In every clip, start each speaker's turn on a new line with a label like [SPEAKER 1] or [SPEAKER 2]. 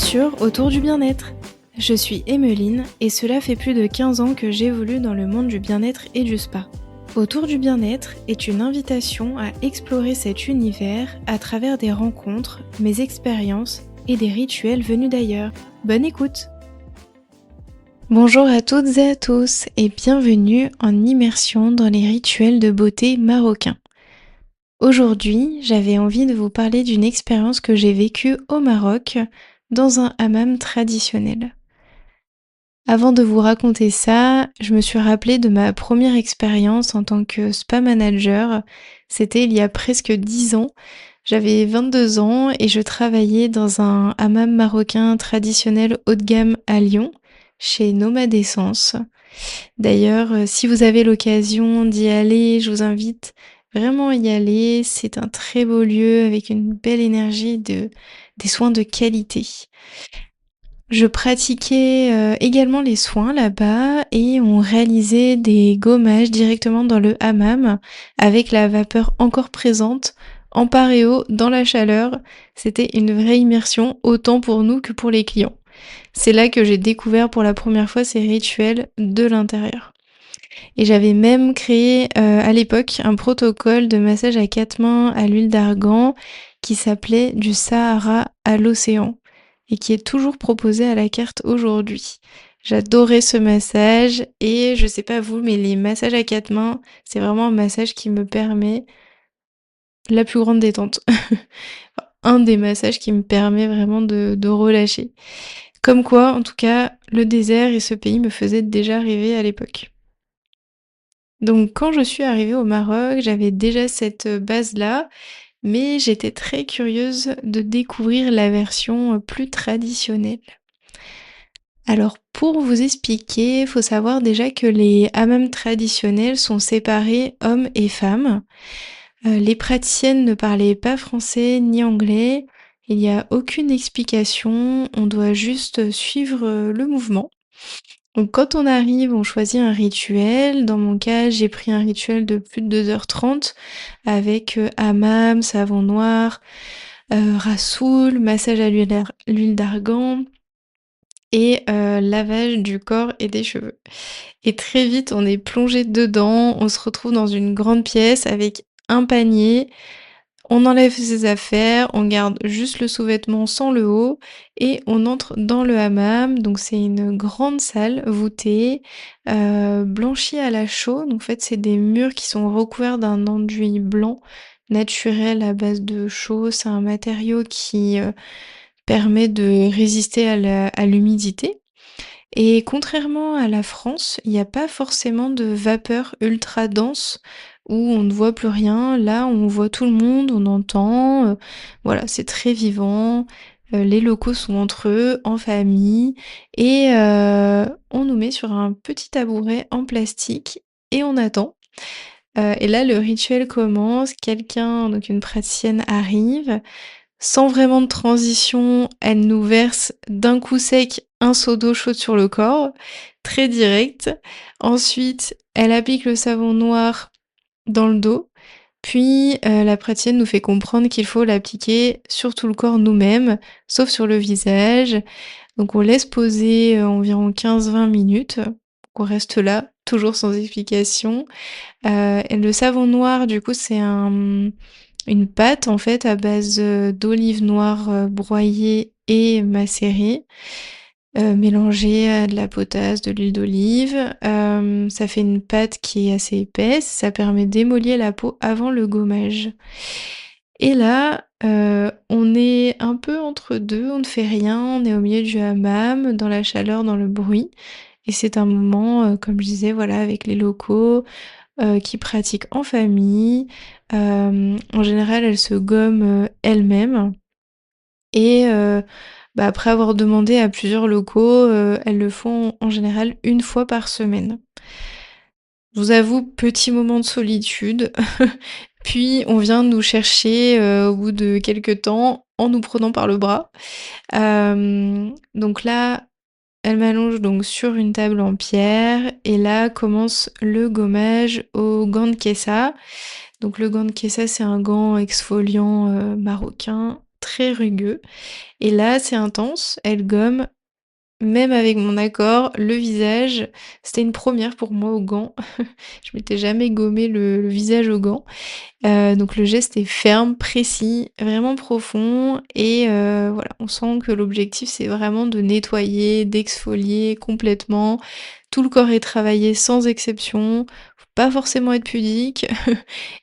[SPEAKER 1] Aventure autour du bien-être. Je suis Emmeline et cela fait plus de 15 ans que j'évolue dans le monde du bien-être et du spa. Autour du bien-être est une invitation à explorer cet univers à travers des rencontres, mes expériences et des rituels venus d'ailleurs. Bonne écoute! Bonjour à toutes et à tous et bienvenue en immersion dans les rituels de beauté marocains. Aujourd'hui, j'avais envie de vous parler d'une expérience que j'ai vécue au Maroc dans un hammam traditionnel. Avant de vous raconter ça, je me suis rappelée de ma première expérience en tant que spa manager. C'était il y a presque 10 ans. J'avais 22 ans et je travaillais dans un hammam marocain traditionnel haut de gamme à Lyon, chez Nomade Essence. D'ailleurs, si vous avez l'occasion d'y aller, je vous invite vraiment à y aller. C'est un très beau lieu avec une belle énergie des soins de qualité. Je pratiquais également les soins là-bas et on réalisait des gommages directement dans le hammam avec la vapeur encore présente en paréo dans la chaleur. C'était une vraie immersion autant pour nous que pour les clients. C'est là que j'ai découvert pour la première fois ces rituels de l'intérieur. Et j'avais même créé à l'époque un protocole de massage à 4 mains à l'huile d'argan qui s'appelait du Sahara à l'océan et qui est toujours proposé à la carte aujourd'hui. J'adorais ce massage et je sais pas vous, mais les massages à 4 mains, c'est vraiment un massage qui me permet la plus grande détente. Un des massages qui me permet vraiment de relâcher. Comme quoi, en tout cas, le désert et ce pays me faisaient déjà rêver à l'époque. Donc quand je suis arrivée au Maroc, j'avais déjà cette base-là, mais j'étais très curieuse de découvrir la version plus traditionnelle. Alors pour vous expliquer, il faut savoir déjà que les hammams traditionnels sont séparés hommes et femmes. Les praticiennes ne parlaient pas français ni anglais. Il n'y a aucune explication, on doit juste suivre le mouvement. Donc quand on arrive, on choisit un rituel. Dans mon cas, j'ai pris un rituel de plus de 2h30 avec hammam, savon noir, rassoul, massage à l'huile d'argan et lavage du corps et des cheveux. Et très vite, on est plongé dedans, on se retrouve dans une grande pièce avec un panier. On enlève ses affaires, on garde juste le sous-vêtement sans le haut et on entre dans le hammam. Donc c'est une grande salle voûtée, blanchie à la chaux. Donc en fait, c'est des murs qui sont recouverts d'un enduit blanc naturel à base de chaux. C'est un matériau qui permet de résister à l'humidité. Et contrairement à la France, il n'y a pas forcément de vapeur ultra dense où on ne voit plus rien. Là, on voit tout le monde, on entend, voilà, c'est très vivant. Les locaux sont entre eux, en famille et on nous met sur un petit tabouret en plastique et on attend. Et là, le rituel commence, quelqu'un, donc une praticienne arrive, sans vraiment de transition, elle nous verse d'un coup sec un seau d'eau chaude sur le corps, très direct. Ensuite, elle applique le savon noir dans le dos. Puis la praticienne nous fait comprendre qu'il faut l'appliquer sur tout le corps nous-mêmes, sauf sur le visage. Donc on laisse poser environ 15-20 minutes. On reste là, toujours sans explication. Et le savon noir, du coup, c'est une pâte en fait à base d'olive noire broyée et macérée, mélangée à de la potasse, de l'huile d'olive. Ça fait une pâte qui est assez épaisse, ça permet d'émolier la peau avant le gommage. Et là, on est un peu entre deux, on ne fait rien, on est au milieu du hammam, dans la chaleur, dans le bruit. Et c'est un moment, comme je disais, voilà, avec les locaux, qui pratiquent en famille. En général, elles se gomment elles-mêmes et après avoir demandé à plusieurs locaux, elles le font en général une fois par semaine. Je vous avoue, petit moment de solitude, puis on vient nous chercher, au bout de quelques temps en nous prenant par le bras. Donc là, elle m'allonge donc sur une table en pierre et là commence le gommage au gant de kessa. Donc le gant de kessa, c'est un gant exfoliant marocain très rugueux et là, c'est intense, elle gomme, même avec mon accord, le visage. C'était une première pour moi aux gants. Je m'étais jamais gommé le visage aux gants. Donc le geste est ferme, précis, vraiment profond et voilà, on sent que l'objectif, c'est vraiment de nettoyer, d'exfolier complètement. Tout le corps est travaillé sans exception, faut pas forcément être pudique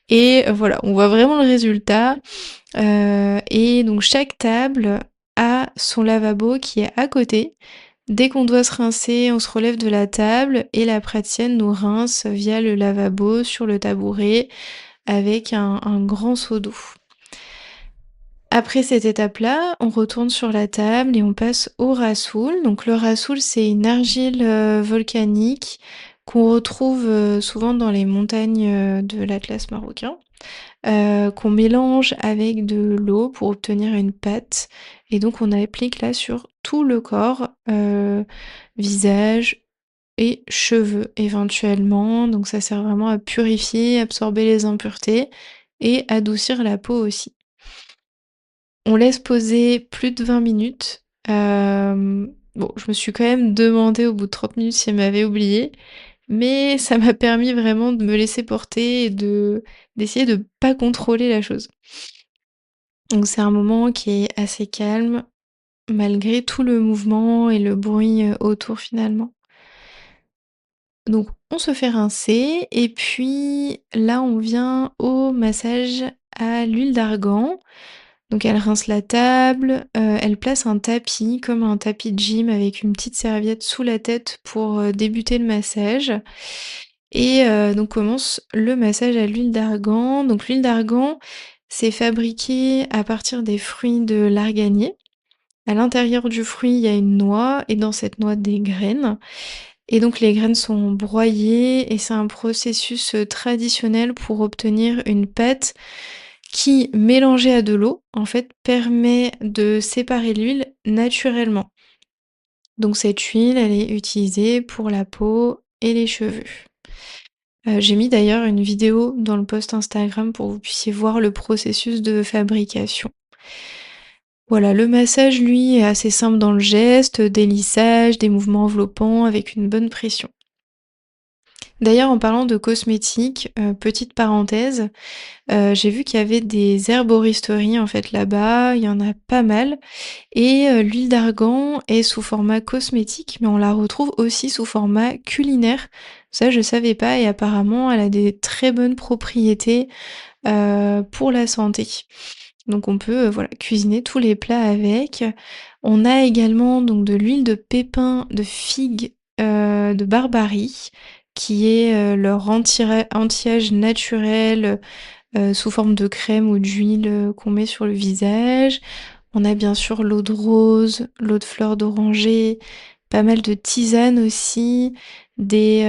[SPEAKER 1] et voilà, on voit vraiment le résultat, et donc chaque table a son lavabo qui est à côté. Dès qu'on doit se rincer, on se relève de la table et la praticienne nous rince via le lavabo sur le tabouret avec un grand seau d'eau. Après cette étape-là, on retourne sur la table et on passe au rassoul. Donc le rassoul, c'est une argile, volcanique qu'on retrouve, souvent dans les montagnes, de l'Atlas marocain, qu'on mélange avec de l'eau pour obtenir une pâte et donc on applique là sur tout le corps, visage et cheveux éventuellement. Donc ça sert vraiment à purifier, absorber les impuretés et adoucir la peau aussi. On laisse poser plus de 20 minutes. Bon, je me suis quand même demandé au bout de 30 minutes si elle m'avait oubliée, mais ça m'a permis vraiment de me laisser porter et d'essayer de pas contrôler la chose. Donc c'est un moment qui est assez calme, malgré tout le mouvement et le bruit, autour finalement. Donc on se fait rincer et puis là on vient au massage à l'huile d'argan. Donc elle rince la table, elle place un tapis comme un tapis de gym avec une petite serviette sous la tête pour, débuter le massage et donc commence le massage à l'huile d'argan. Donc l'huile d'argan, c'est fabriqué à partir des fruits de l'arganier. À l'intérieur du fruit, il y a une noix et dans cette noix des graines et donc les graines sont broyées et c'est un processus, traditionnel pour obtenir une pâte qui, mélangée à de l'eau, en fait, permet de séparer l'huile naturellement. Donc cette huile, elle est utilisée pour la peau et les cheveux. J'ai mis d'ailleurs une vidéo dans le post Instagram pour que vous puissiez voir le processus de fabrication. Voilà, le massage, lui, est assez simple dans le geste, des lissages, des mouvements enveloppants avec une bonne pression. D'ailleurs, en parlant de cosmétiques, petite parenthèse, j'ai vu qu'il y avait des herboristeries en fait là-bas, il y en a pas mal et l'huile d'argan est sous format cosmétique, mais on la retrouve aussi sous format culinaire. Ça, je savais pas et apparemment elle a des très bonnes propriétés, pour la santé. Donc on peut, voilà, cuisiner tous les plats avec. On a également donc de l'huile de pépins de figue, de Barbarie, qui est, leur anti-âge naturel, sous forme de crème ou d'huile, qu'on met sur le visage. On a bien sûr l'eau de rose, l'eau de fleur d'oranger, pas mal de tisanes aussi, des,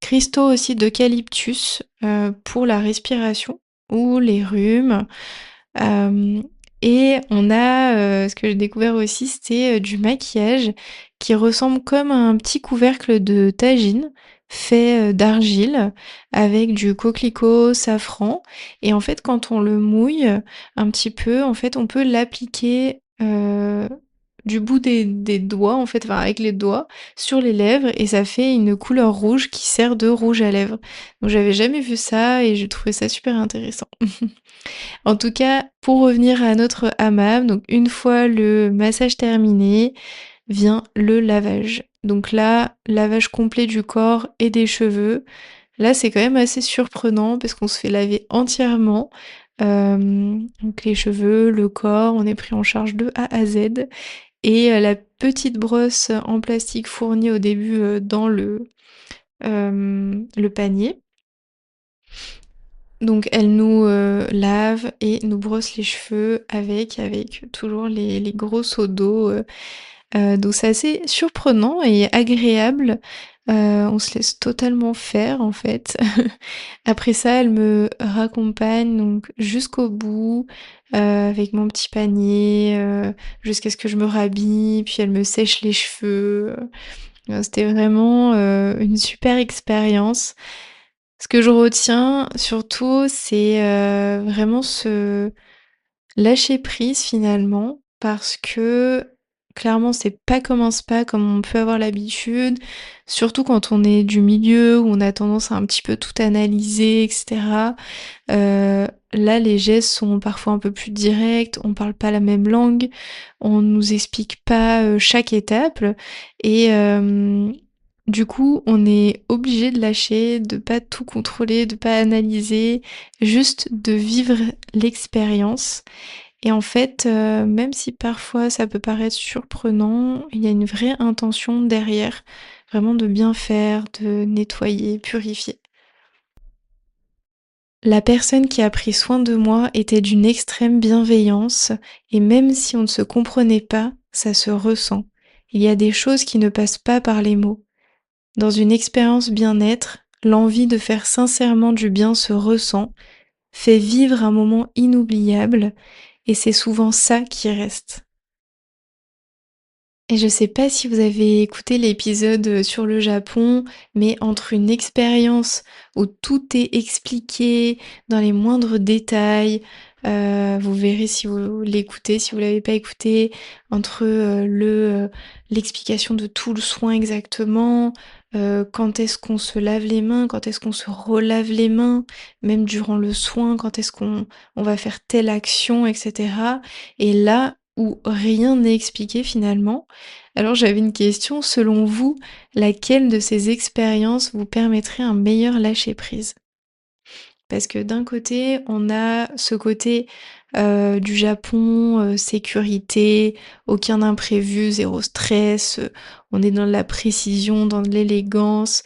[SPEAKER 1] cristaux aussi d'eucalyptus, pour la respiration ou les rhumes. Hem et on a, ce que j'ai découvert aussi, c'était, du maquillage qui ressemble comme à un petit couvercle de tagine fait, d'argile avec du coquelicot, safran et en fait, quand on le mouille un petit peu, en fait, on peut l'appliquer, du bout des doigts, en fait, enfin avec les doigts sur les lèvres et ça fait une couleur rouge qui sert de rouge à lèvres. Donc j'avais jamais vu ça et j'ai trouvé ça super intéressant. En tout cas, pour revenir à notre hammam, donc une fois le massage terminé, vient le lavage. Donc là, lavage complet du corps et des cheveux. Là, c'est quand même assez surprenant parce qu'on se fait laver entièrement. Donc les cheveux, le corps, on est pris en charge de A à Z. Et la petite brosse en plastique fournie au début dans le panier. Donc elle nous, lave et nous brosse les cheveux avec toujours les gros seaux d'eau, donc c'est assez surprenant et agréable. On se laisse totalement faire en fait. Après ça, elle me raccompagne donc jusqu'au bout, avec mon petit panier, jusqu'à ce que je me rhabille, puis elle me sèche les cheveux, c'était vraiment, une super expérience. Ce que je retiens surtout, c'est, vraiment Lâcher prise finalement, parce que clairement c'est pas comme un spa comme on peut avoir l'habitude, surtout quand on est du milieu où on a tendance à un petit peu tout analyser et cetera. Là les gestes sont parfois un peu plus directs, on parle pas la même langue, on nous explique pas, chaque étape et du coup on est obligé de lâcher, de pas tout contrôler, de pas analyser, juste de vivre l'expérience et en fait, même si parfois ça peut paraître surprenant, il y a une vraie intention derrière, vraiment de bien faire, de nettoyer, purifier. La personne qui a pris soin de moi était d'une extrême bienveillance et même si on ne se comprenait pas, ça se ressent. Il y a des choses qui ne passent pas par les mots. Dans une expérience bien-être, l'envie de faire sincèrement du bien se ressent, fait vivre un moment inoubliable et c'est souvent ça qui reste. Et je sais pas si vous avez écouté l'épisode, sur le Japon, mais entre une expérience où tout est expliqué dans les moindres détails, vous verrez si vous l'écoutez, si vous l'avez pas écouté, entre, l'explication de tout le soin exactement, quand est-ce qu'on se lave les mains, quand est-ce qu'on se relave les mains, même durant le soin, quand est-ce qu'on va faire telle action et cetera. Et là où rien n'est expliqué finalement, alors j'avais une question, selon vous, laquelle de ces expériences vous permettrait un meilleur lâcher-prise? Parce que d'un côté, on a ce côté, du Japon, sécurité, aucun imprévu, zéro stress, on est dans la précision, dans de l'élégance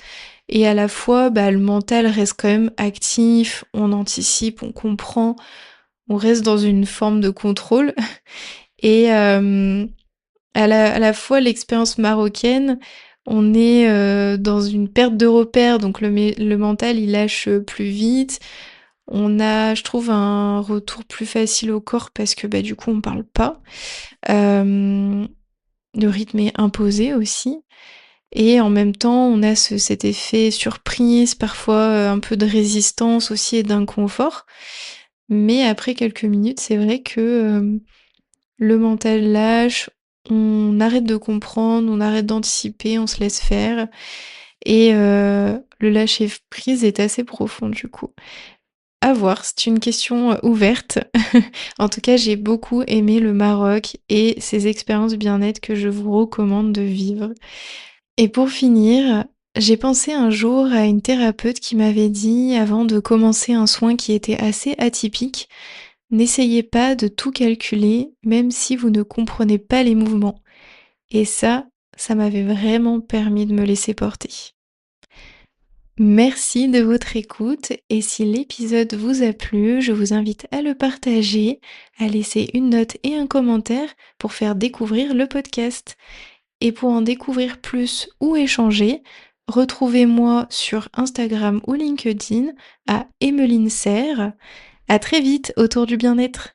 [SPEAKER 1] et à la fois, bah, le mental reste quand même actif, on anticipe, on comprend, on reste dans une forme de contrôle et à la fois l'expérience marocaine, on est, dans une perte de repères, donc le mental il lâche, plus vite. On a, je trouve, un retour plus facile au corps parce que, bah, du coup on parle pas. Hem, le rythme est imposé aussi et en même temps on a cet effet surprise, parfois, un peu de résistance aussi et d'inconfort. Mais après quelques minutes, c'est vrai que, le mental lâche, on arrête de comprendre, on arrête d'anticiper, on se laisse faire et le lâcher prise est assez profond du coup. À voir, c'est une question, ouverte. En tout cas, j'ai beaucoup aimé le Maroc et ces expériences bien-être que je vous recommande de vivre. Et pour finir, j'ai pensé un jour à une thérapeute qui m'avait dit, avant de commencer un soin qui était assez atypique: «N'essayez pas de tout calculer, même si vous ne comprenez pas les mouvements». Et ça m'avait vraiment permis de me laisser porter. Merci de votre écoute et si l'épisode vous a plu, je vous invite à le partager, à laisser une note et un commentaire pour faire découvrir le podcast. Et pour en découvrir plus ou échanger, retrouvez-moi sur Instagram ou LinkedIn à Emmeline Serre. À très vite autour du bien-être.